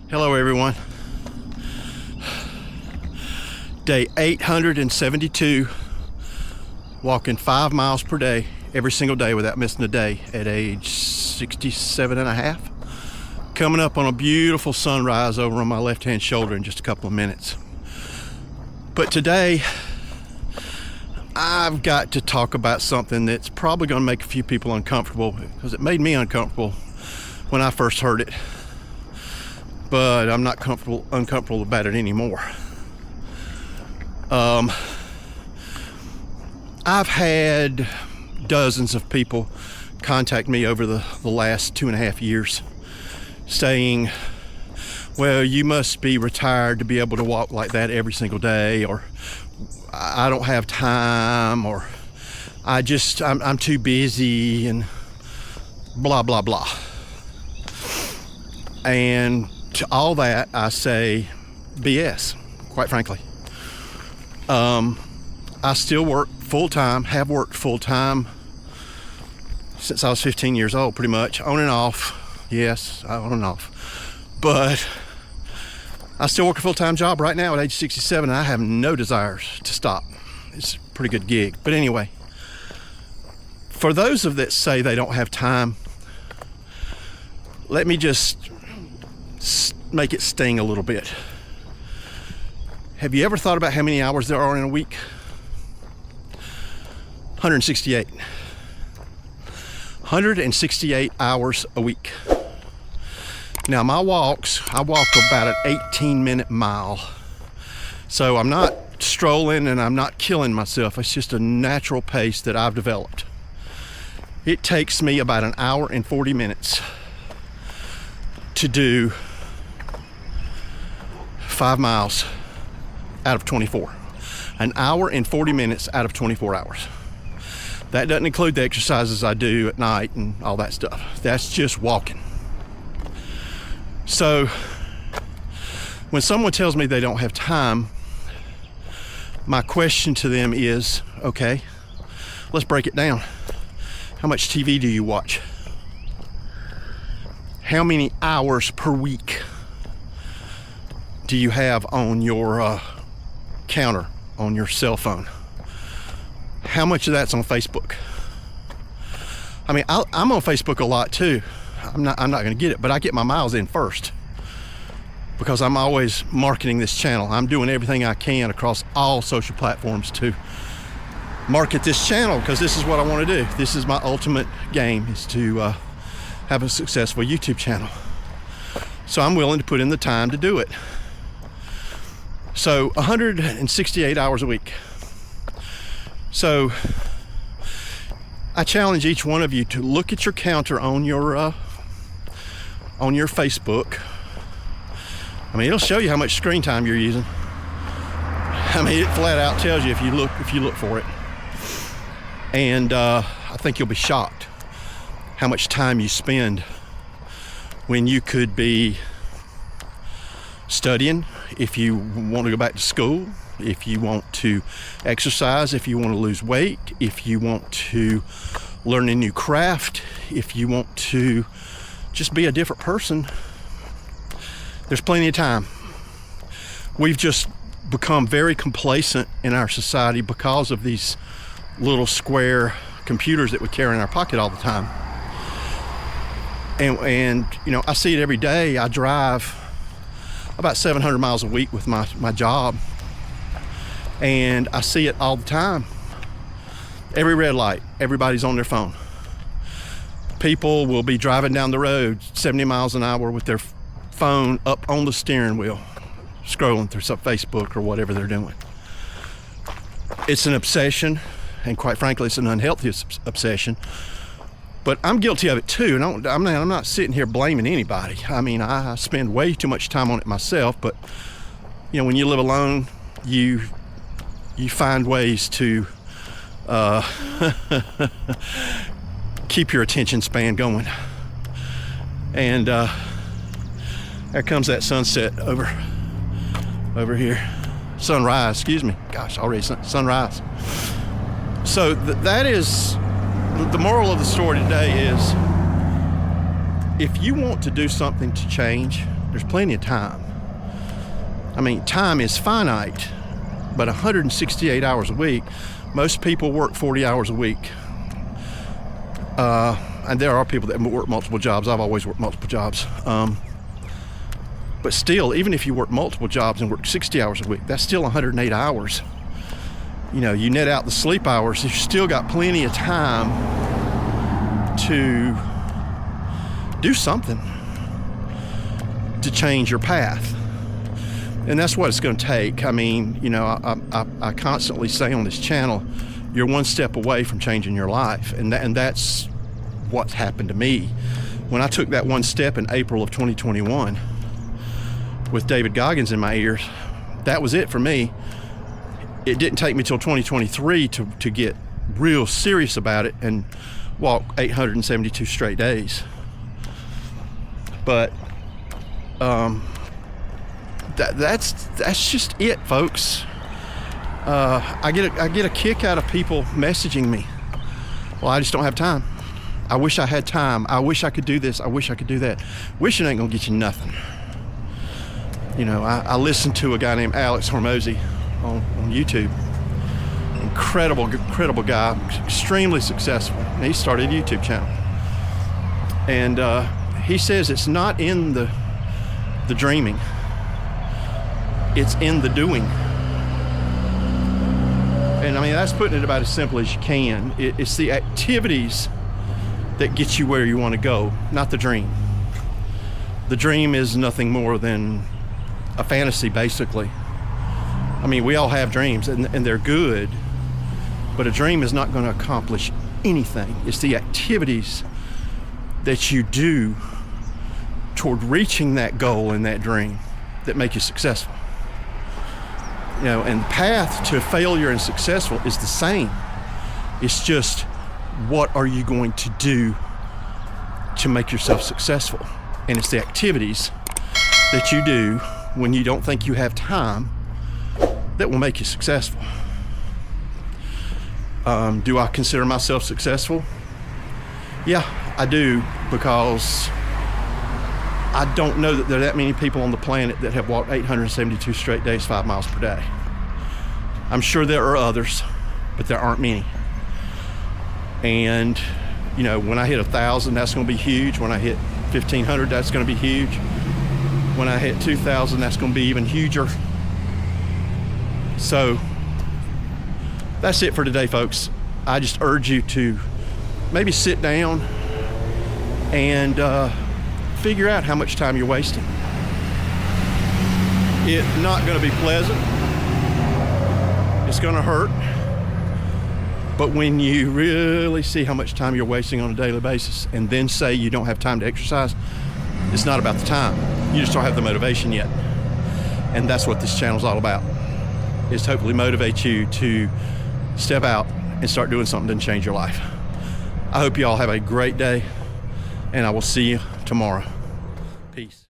Hello everyone. Day 872, walking 5 miles per day every single day without missing a day at age 67 and a half. Coming up on a beautiful sunrise over on my left-hand shoulder in just a couple of minutes. But today, I've got to talk about something that's probably going to make a few people uncomfortable, because it made me uncomfortable when I first heard it. But I'm not uncomfortable about it anymore. I've had dozens of people contact me over the last 2.5 years saying, well, you must be retired to be able to walk like that every single day, or I don't have time, or I'm too busy, and blah, blah, blah. And to all that, I say BS, quite frankly. I still work full-time, have worked full-time since I was 15 years old, pretty much, on and off. Yes, on and off. But I still work a full-time job right now at age 67, and I have no desires to stop. It's a pretty good gig. But anyway, for those of that say they don't have time, let me just make it sting a little bit. Have you ever thought about how many hours there are in a week? 168. 168 hours a week. Now my walks, I walk about an 18-minute mile. So I'm not strolling and I'm not killing myself. It's just a natural pace that I've developed. It takes me about an hour and 40 minutes to do 5 miles out of 24. An hour and 40 minutes out of 24 hours. That doesn't include the exercises I do at night and all that stuff. That's just walking. So when someone tells me they don't have time, my question to them is, okay, let's break it down. How much TV do you watch? How many hours per week do you have on your counter, on your cell phone? How much of that's on Facebook? I mean, I'm on Facebook a lot too. I'm not going to get it, but I get my miles in first because I'm always marketing this channel. I'm doing everything I can across all social platforms to market this channel, because this is what I want to do. This is my ultimate game, is to have a successful YouTube channel. So I'm willing to put in the time to do it. So 168 hours a week. So I challenge each one of you to look at your counter on your Facebook. I mean, it'll show you how much screen time you're using. I mean, it flat out tells you if you look for it. And I think you'll be shocked how much time you spend when you could be studying, if you want to go back to school, if you want to exercise, if you want to lose weight, if you want to learn a new craft, if you want to just be a different person. There's plenty of time. We've just become very complacent in our society because of these little square computers that we carry in our pocket all the time. And you know, I see it every day. I drive about 700 miles a week with my job, and I see it all the time. Every red light, everybody's on their phone. People will be driving down the road 70 miles an hour with their phone up on the steering wheel, scrolling through some Facebook or whatever they're doing. It's an obsession, and quite frankly, it's an unhealthy obsession. But I'm guilty of it too, and I'm not sitting here blaming anybody. I mean, I spend way too much time on it myself, but you know, when you live alone, you find ways to keep your attention span going. And there comes that sunset over here. Sunrise, excuse me. Gosh, already sunrise. So that is the moral of the story today. Is if you want to do something to change, There's plenty of time. I mean, time is finite, but 168 hours a week, most people work 40 hours a week. And there are people that work multiple jobs. I've always worked multiple jobs. But still, even if you work multiple jobs and work 60 hours a week, that's still 108 hours. You know, you net out the sleep hours, you've still got plenty of time to do something to change your path. And that's what it's going to take. I mean, you know, I constantly say on this channel, you're one step away from changing your life. And that's what's happened to me. When I took that one step in April of 2021 with David Goggins in my ears, that was it for me. It didn't take me till 2023 to get real serious about it and walk 872 straight days. But that's just it, folks. I get a kick out of people messaging me. Well, I just don't have time. I wish I had time. I wish I could do this. I wish I could do that. Wishing ain't gonna get you nothing. You know, I listened to a guy named Alex Hormozy on YouTube. Incredible guy, extremely successful. And he started a YouTube channel. And he says it's not in the dreaming, it's in the doing. And I mean, that's putting it about as simple as you can. It's the activities that get you where you want to go, not the dream. The dream is nothing more than a fantasy, basically. I mean, we all have dreams, and they're good, but a dream is not going to accomplish anything. It's the activities that you do toward reaching that goal and that dream that make you successful. You know, and the path to failure and successful is the same. It's just, what are you going to do to make yourself successful? And it's the activities that you do when you don't think you have time that will make you successful. Do I consider myself successful? Yeah, I do, because I don't know that there are that many people on the planet that have walked 872 straight days, 5 miles per day. I'm sure there are others, but there aren't many. And, you know, when I hit 1,000, that's going to be huge. When I hit 1,500, that's going to be huge. When I hit 2,000, that's going to be even huger. So that's it for today, folks. I just urge you to maybe sit down and figure out how much time you're wasting. It's not going to be pleasant. It's going to hurt. But when you really see how much time you're wasting on a daily basis and then say you don't have time to exercise, it's not about the time. You just don't have the motivation yet. And that's what this channel's all about, is to hopefully motivate you to step out and start doing something to change your life. I hope you all have a great day, and I will see you tomorrow. Peace.